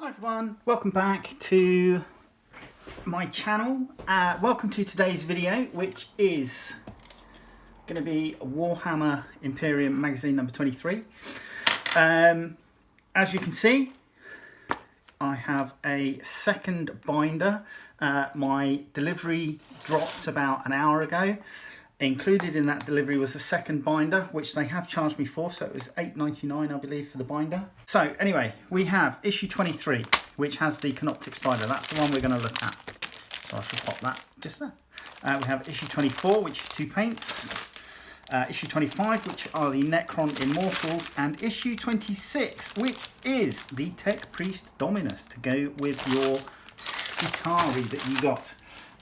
Hi everyone, welcome back to my channel. Welcome to today's video, which is going to be Warhammer Imperium magazine number 23. As you can see, I have a second binder. My delivery dropped about an hour ago. Included in that delivery was a second binder, which they have charged me for, so it was $8.99 I believe for the binder. So anyway, we have issue 23, which has the CANOPTEK SPYDER. That's the one we're going to look at. So I shall pop that just there. We have issue 24, which is 2 paints. Issue 25, which are the Necron Immortals. And issue 26, which is the Tech Priest Dominus, to go with your Skitari that you got.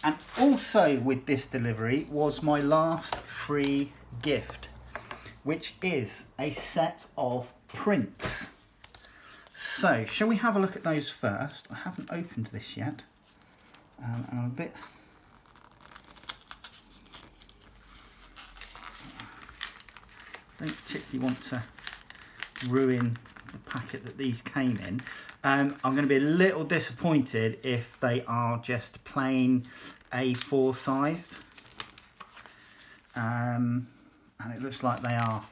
And also with this delivery was my last free gift, which is a set of prints. So, shall we have a look at those first? I haven't opened this yet. And I'm a bit... I don't particularly want to ruin the packet that these came in. I'm going to be a little disappointed if they are just plain A4 sized, and it looks like they are.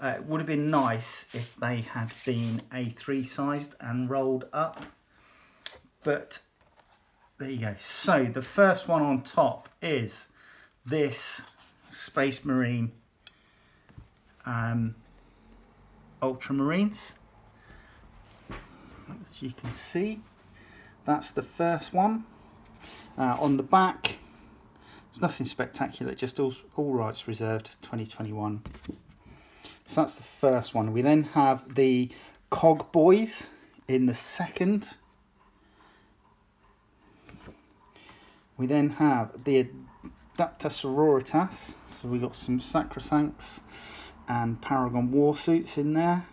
It would have been nice if they had been A3 sized and rolled up, but there you go. So the first one on top is this Space Marine Ultramarines. As you can see, that's the first one. On the back, there's nothing spectacular, just all rights reserved 2021. So that's the first one. We then have the Cog Boys in the second. We then have the Adapta Sororitas. So we got some Sacrosancts and Paragon Warsuits in there.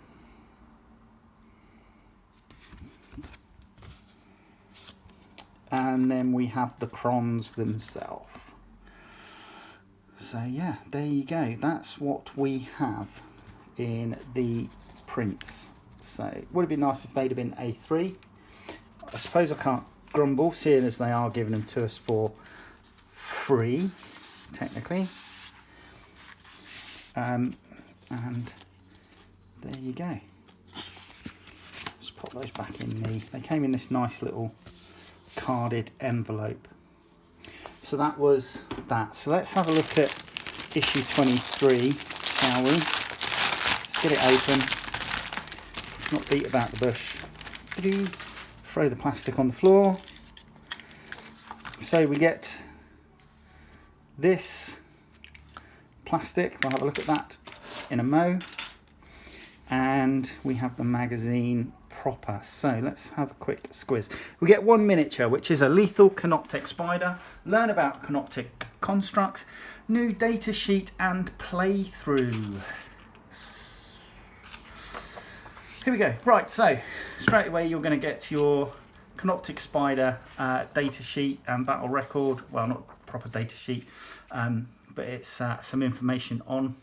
And then we have the Crons themselves. So yeah, there you go. That's what we have in the prints. So it would have been nice if they'd have been A3. I suppose I can't grumble, seeing as they are giving them to us for free, technically. And there you go. Let's pop those back in they came in this nice little carded envelope. So that was that. So let's have a look at issue 23, shall we? Let's get it open. Let's not beat about the bush. Throw the plastic on the floor. So we get this plastic. We'll have a look at that in a mo. And we have the magazine proper. So let's have a quick squiz. We get one miniature, which is a lethal CANOPTEK SPYDER. Learn about CANOPTEK constructs, new data sheet and playthrough. Here we go. Right, so straight away you're going to get your CANOPTEK SPYDER data sheet and battle record. Well, not proper data sheet, but it's some information on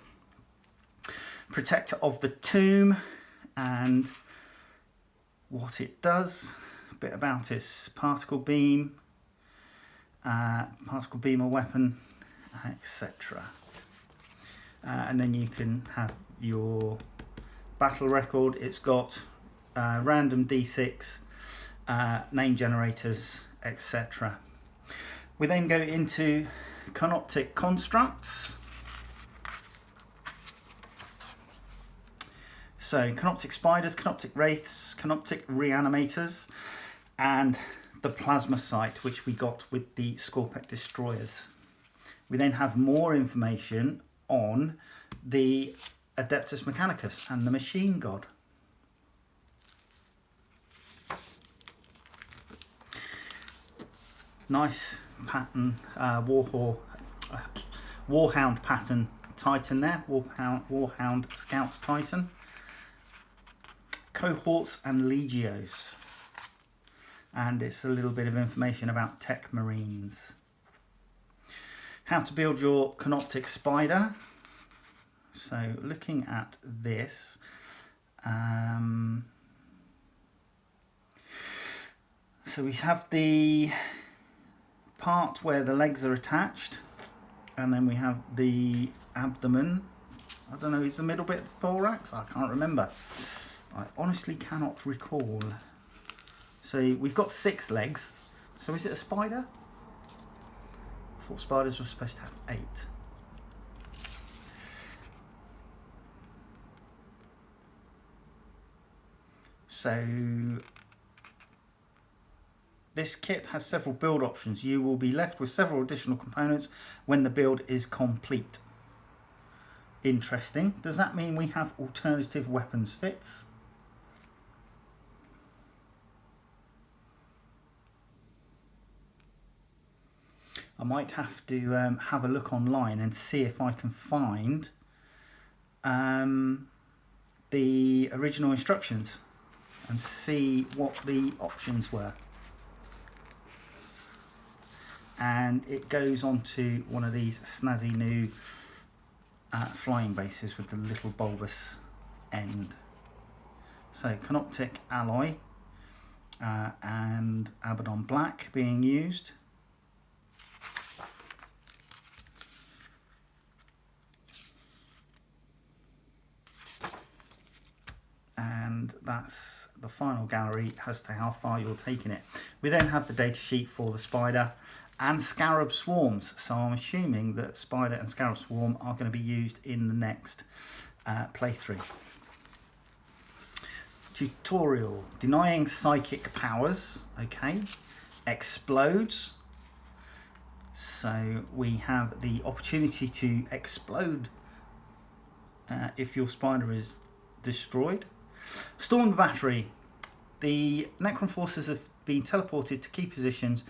Protector of the Tomb and what it does, a bit about its particle beam, particle beamer weapon, etc. And then you can have your battle record. It's got random D6, name generators, etc. We then go into CANOPTEK constructs. So CANOPTEK Spiders, CANOPTEK Wraiths, CANOPTEK Reanimators, and the Plasma Sight, which we got with the Scorpec Destroyers. We then have more information on the Adeptus Mechanicus and the Machine God. Nice pattern, Warhound pattern Titan there, Warhound Scout Titan. Cohorts and Legios, and it's a little bit of information about Tech Marines. How to build your CANOPTEK SPYDER. So looking at this, So we have the part where the legs are attached, and then we have the abdomen. I don't know, is the middle bit the thorax? I can't remember. I honestly cannot recall. So we've got 6 legs. So is it a spider? I thought spiders were supposed to have 8. So this kit has several build options. You will be left with several additional components when the build is complete. Interesting. Does that mean we have alternative weapons fits? I might have to have a look online and see if I can find the original instructions and see what the options were. And it goes on to one of these snazzy new flying bases with the little bulbous end. So CANOPTEK alloy and Abaddon black being used. And that's the final gallery as to how far you're taking it. We then have the data sheet for the spider and scarab swarms. So I'm assuming that spider and scarab swarm are going to be used in the next playthrough. Tutorial: denying psychic powers. Okay. Explodes. So we have the opportunity to explode if your spider is destroyed. Storm the battery. The Necron forces have been teleported to key positions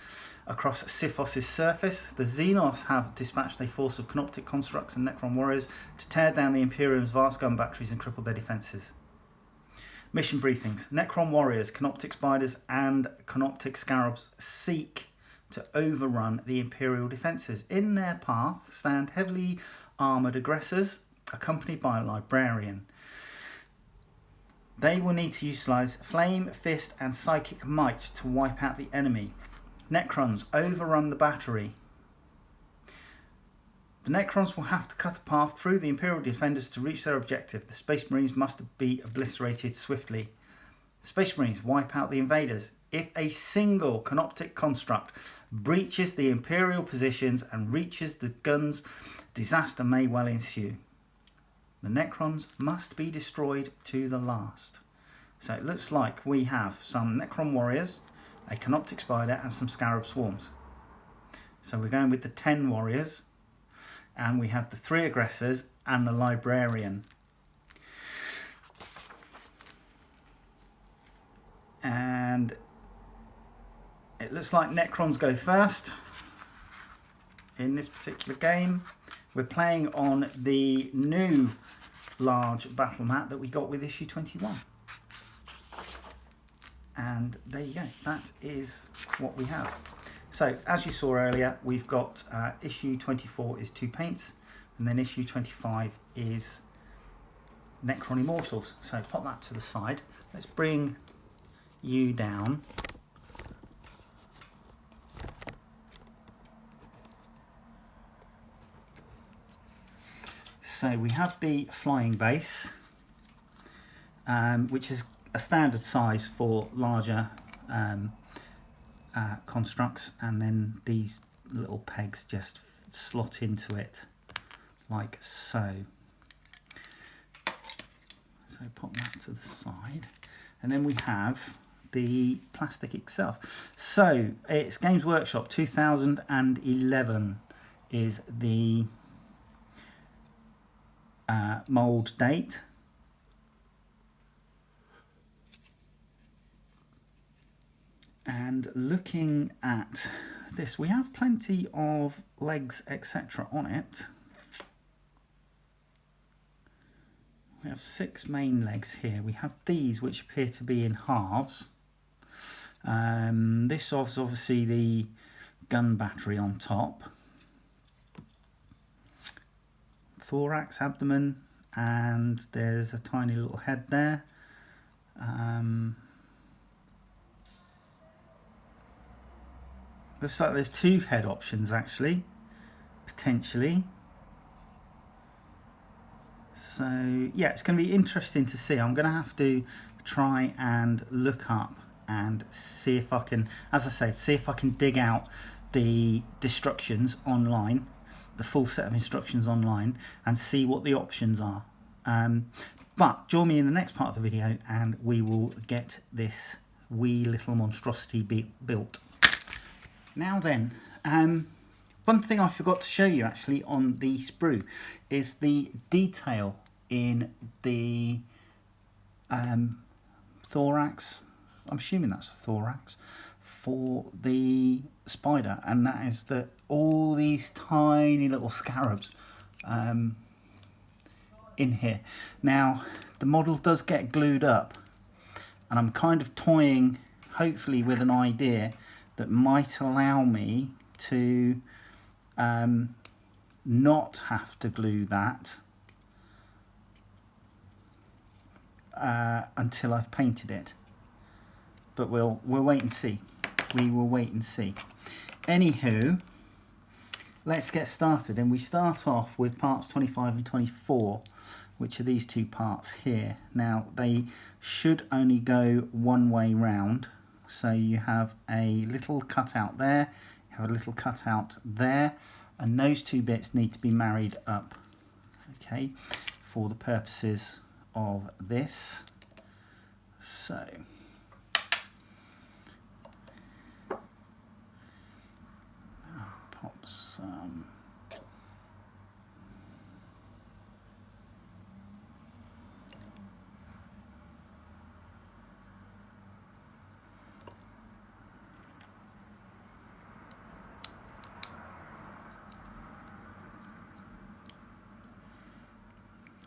across Siphos' surface. The Xenos have dispatched a force of CANOPTEK constructs and Necron warriors to tear down the Imperium's vast gun batteries and cripple their defences. Mission briefings. Necron warriors, CANOPTEK spiders and CANOPTEK scarabs seek to overrun the Imperial defences. In their path stand heavily armoured aggressors accompanied by a librarian. They will need to utilise Flame, Fist and Psychic Might to wipe out the enemy. Necrons overrun the battery. The Necrons will have to cut a path through the Imperial defenders to reach their objective. The Space Marines must be obliterated swiftly. The Space Marines wipe out the invaders. If a single CANOPTEK construct breaches the Imperial positions and reaches the guns, disaster may well ensue. The Necrons must be destroyed to the last. So it looks like we have some Necron warriors, a CANOPTEK spider and some scarab swarms. So we're going with the 10 warriors and we have the 3 aggressors and the librarian. And it looks like Necrons go first in this particular game. We're playing on the new large battle mat that we got with issue 21. And there you go, that is what we have. So as you saw earlier, we've got issue 24 is 2 paints, and then issue 25 is Necron Immortals. So pop that to the side. Let's bring you down. So we have the flying base, which is a standard size for larger constructs, and then these little pegs just slot into it like so. So pop that to the side, and then we have the plastic itself. So it's Games Workshop 2011 is the mould date. And looking at this, we have plenty of legs, etc. on it. We have 6 main legs here. We have these which appear to be in halves. This is obviously the gun battery on top. Thorax, abdomen, and there's a tiny little head there. Looks like there's 2 head options actually, potentially. So yeah, it's going to be interesting to see. I'm going to have to try and look up and see if I can, as I say, see if I can dig out the instructions online, the full set of instructions online, and see what the options are. But join me in the next part of the video and we will get this wee little monstrosity built. Now then, one thing I forgot to show you actually on the sprue is the detail in the thorax. I'm assuming that's the thorax for the spider, and that is that all these tiny little scarabs in here. Now the model does get glued up, and I'm kind of toying hopefully with an idea that might allow me to not have to glue that until I've painted it, but we'll wait and see. We will wait and see. Anywho, let's get started, and we start off with parts 25 and 24, which are these 2 parts here. Now they should only go one way round, so you have a little cutout there, you have a little cutout there, and those 2 bits need to be married up, okay, for the purposes of this. So I'll pop some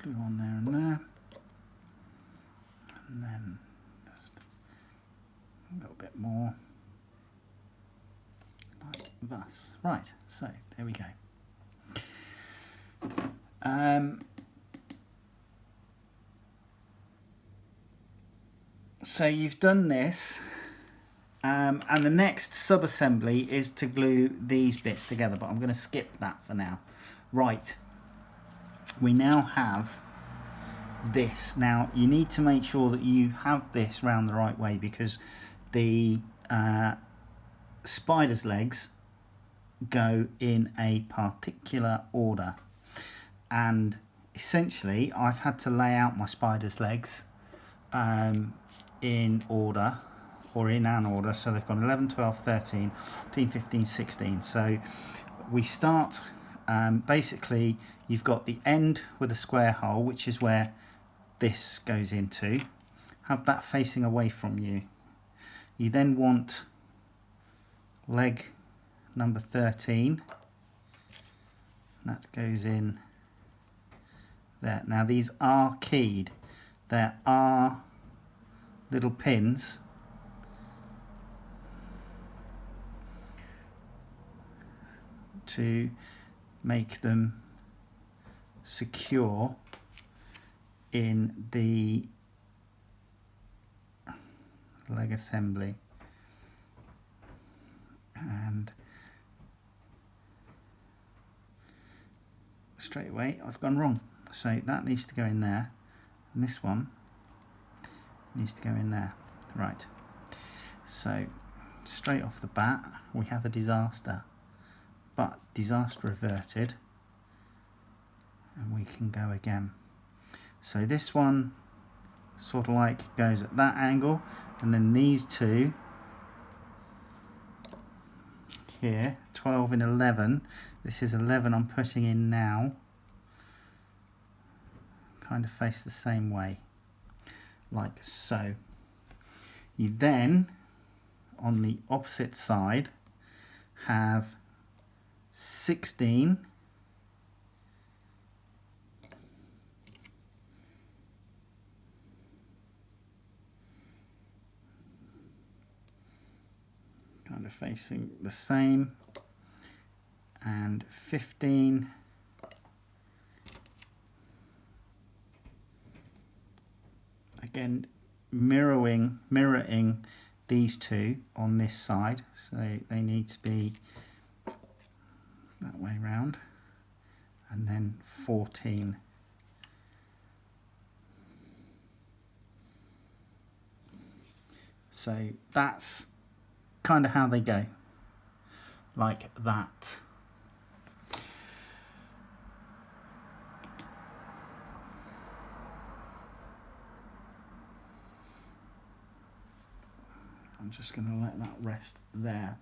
glue on there and there, and then just a little bit more like thus. Right, so there we go. So you've done this, and the next sub-assembly is to glue these bits together, but I'm going to skip that for now. Right, we now have this. Now you need to make sure that you have this round the right way, because the spider's legs go in a particular order, and essentially I've had to lay out my spider's legs in order, or in an order, so they've gone 11, 12, 13, 14, 15, 16. So we start, basically you've got the end with a square hole, which is where this goes into. Have that facing away from you. You then want leg number 13. That goes in there. Now these are keyed. There are little pins to make them secure in the leg assembly, and straight away I've gone wrong. So that needs to go in there, and this one needs to go in there. Right, so straight off the bat we have a disaster, but disaster averted, and we can go again. So this one sort of like goes at that angle, and then these 2 here, 12 and 11, this is 11 I'm putting in now, kind of face the same way, like so. You then, on the opposite side, have 16 kind of facing the same, and 15 again mirroring these two on this side, so they need to be that way round, and then 14. So that's kind of how they go, like that. I'm just going to let that rest there.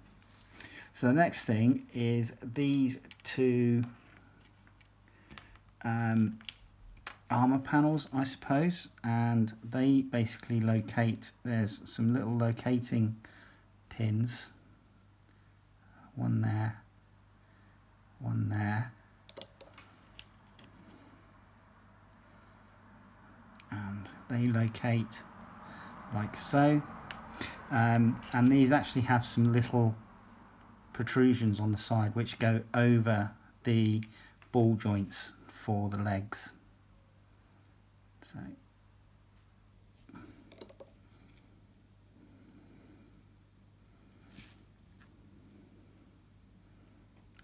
So the next thing is these two armor panels, I suppose, and they basically locate, there's some little locating pins, one there, one there, and they locate like so. And these actually have some little protrusions on the side which go over the ball joints for the legs. So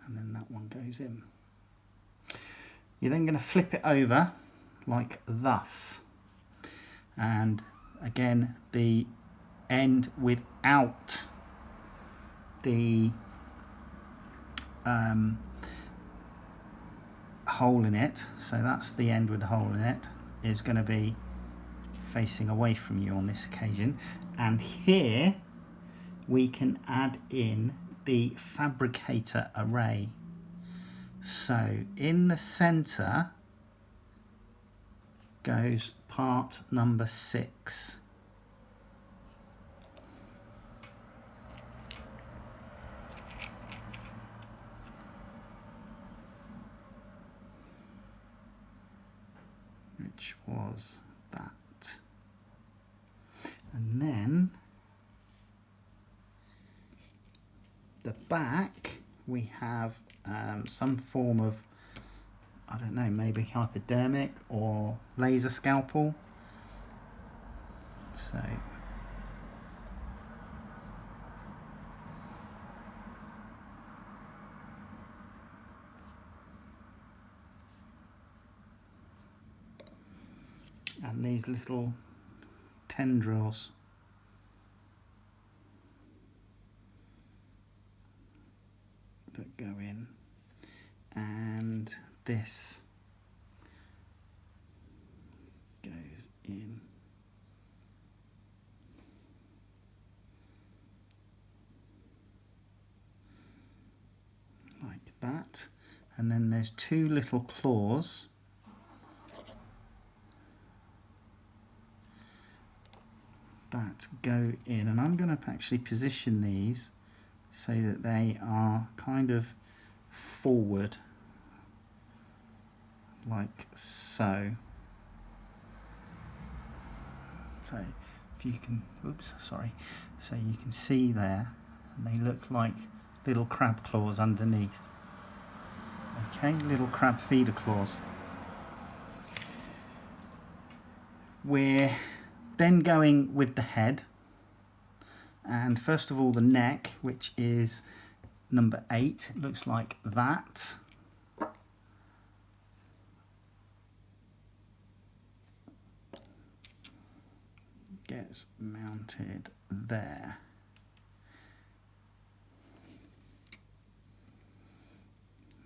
and then that one goes in. You're then going to flip it over like thus, and again the end without the hole in it, so that's the end with the hole in it, is going to be facing away from you on this occasion. And here we can add in the fabricator array. So in the center goes part number 6. Which was that. And then the back we have some form of, I don't know, maybe hypodermic or laser scalpel. So and these little tendrils that go in, and this goes in like that, and then there's 2 little claws that go in, and I'm going to actually position these so that they are kind of forward like so. So if you can, oops, sorry, so you can see there, and they look like little crab claws underneath. Okay, little crab feeder claws. We're then going with the head, and first of all the neck, which is number 8. It looks like that. Gets mounted there.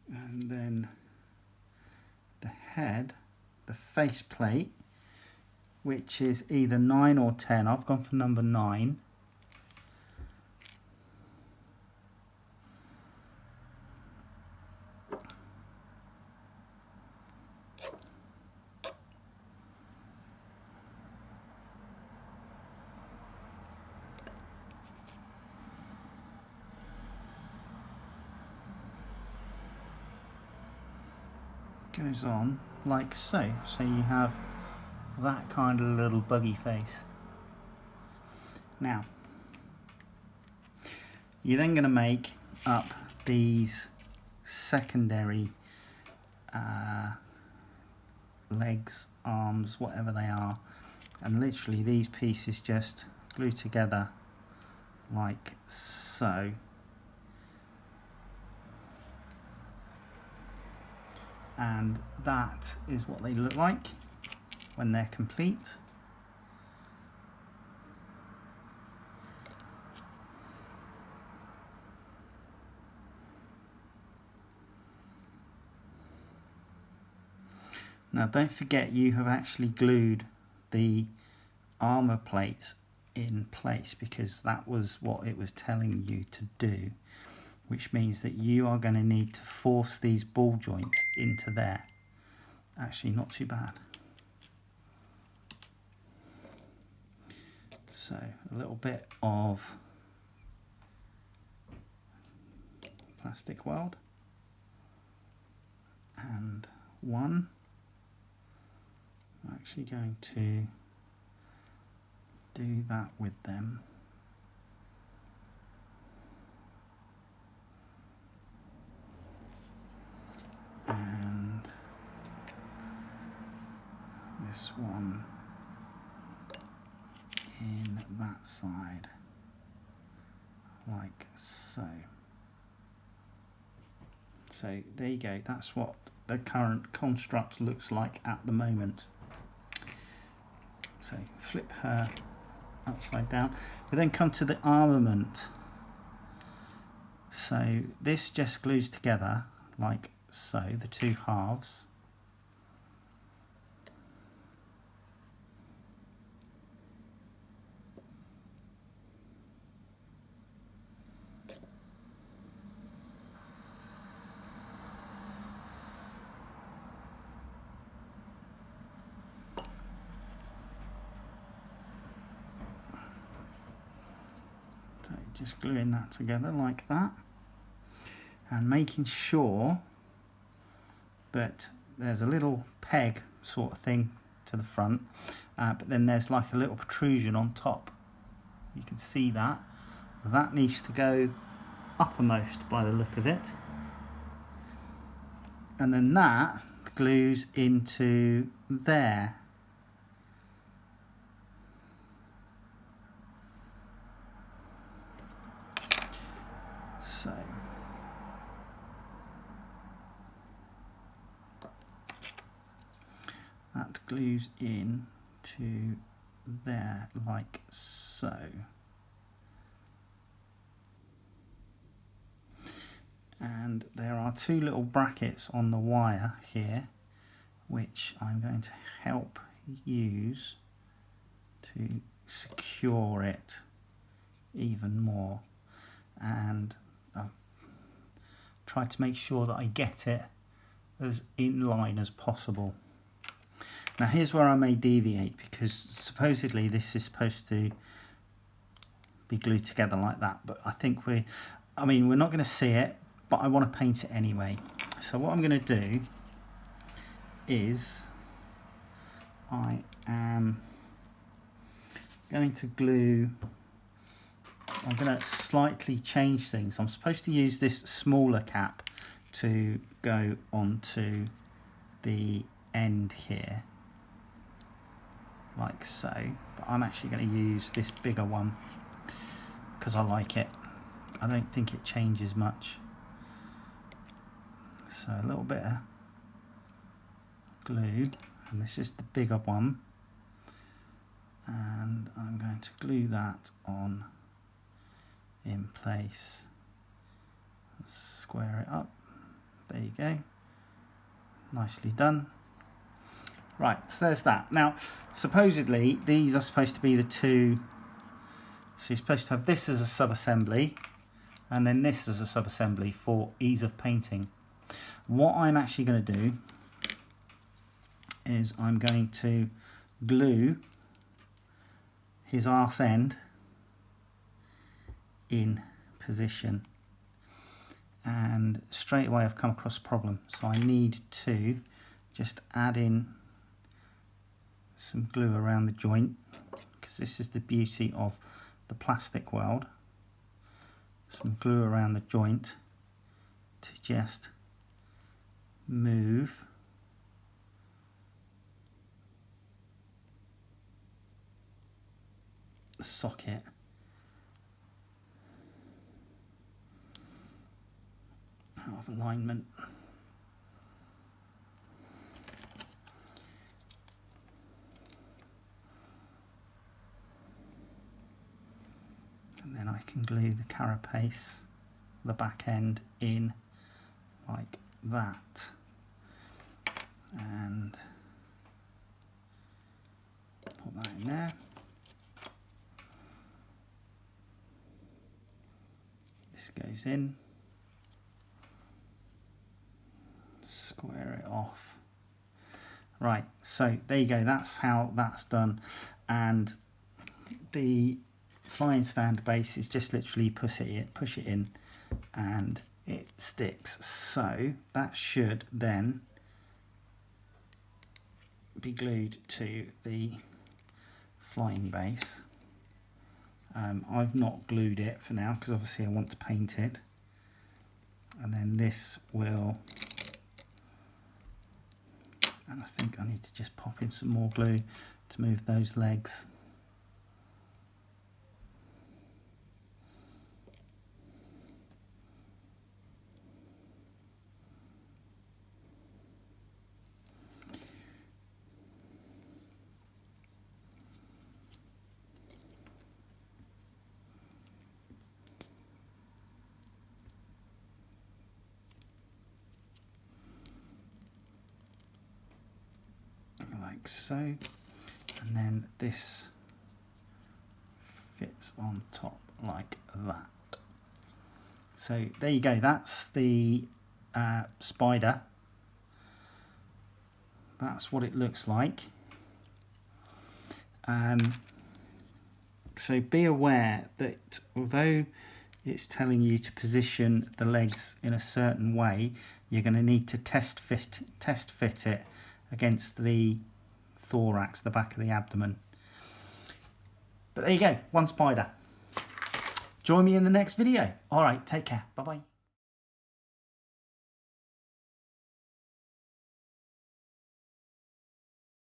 And then the head, the face plate, which is either 9 or 10. I've gone for number 9. Goes on like so. So you have that kind of little buggy face. Now, you're then going to make up these secondary legs, arms, whatever they are, and literally these pieces just glue together like so. And that is what they look like when they're complete. Now don't forget you have actually glued the armor plates in place, because that was what it was telling you to do, which means that you are going to need to force these ball joints into there. Actually, not too bad. So a little bit of plastic weld and one. I'm actually going to do that with them. And this one in that side, like so. So there you go, that's what the current construct looks like at the moment. So flip her upside down. We then come to the armament. So this just glues together like so, the two halves. So just gluing that together like that, and making sure that there's a little peg sort of thing to the front, but then there's like a little protrusion on top. You can see that. That needs to go uppermost by the look of it. And then that glues into there. So that glues in to there like so. And there are two little brackets on the wire here, which I'm going to help use to secure it even more. And I've tried to make sure that I get it as in line as possible. Now here's where I may deviate, because supposedly this is supposed to be glued together like that, but I think we're not going to see it, but I want to paint it anyway. So what I'm going to do is I am going to glue, I'm going to slightly change things. I'm supposed to use this smaller cap to go onto the end here, like so, but I'm actually going to use this bigger one because I like it. I don't think it changes much. So a little bit of glue, and this is the bigger one, and I'm going to glue that on in place. Square it up. There you go. Nicely done. Right, so there's that. Now, supposedly these are supposed to be the two. So you're supposed to have this as a sub-assembly, and then this as a sub-assembly for ease of painting. What I'm actually going to do is I'm going to glue his arse end in position, and straight away I've come across a problem. So I need to just add in some glue around the joint, because this is the beauty of the plastic weld. Some glue around the joint to just move the socket out of alignment. And then I can glue the carapace, the back end, in like that. And put that in there. This goes in. Square it off. Right, so there you go, that's how that's done. And the flying stand base is just literally push it in and it sticks. So that should then be glued to the flying base. I've not glued it for now because obviously I want to paint it. And then this will, and I think I need to just pop in some more glue to move those legs. Like so, and then this fits on top like that. So there you go, that's the spider. That's what it looks like. So be aware that although it's telling you to position the legs in a certain way, you're going to need to test fit it against the thorax, the back of the abdomen. But there you go, one spider. Join me in the next video. All right, take care. Bye-bye.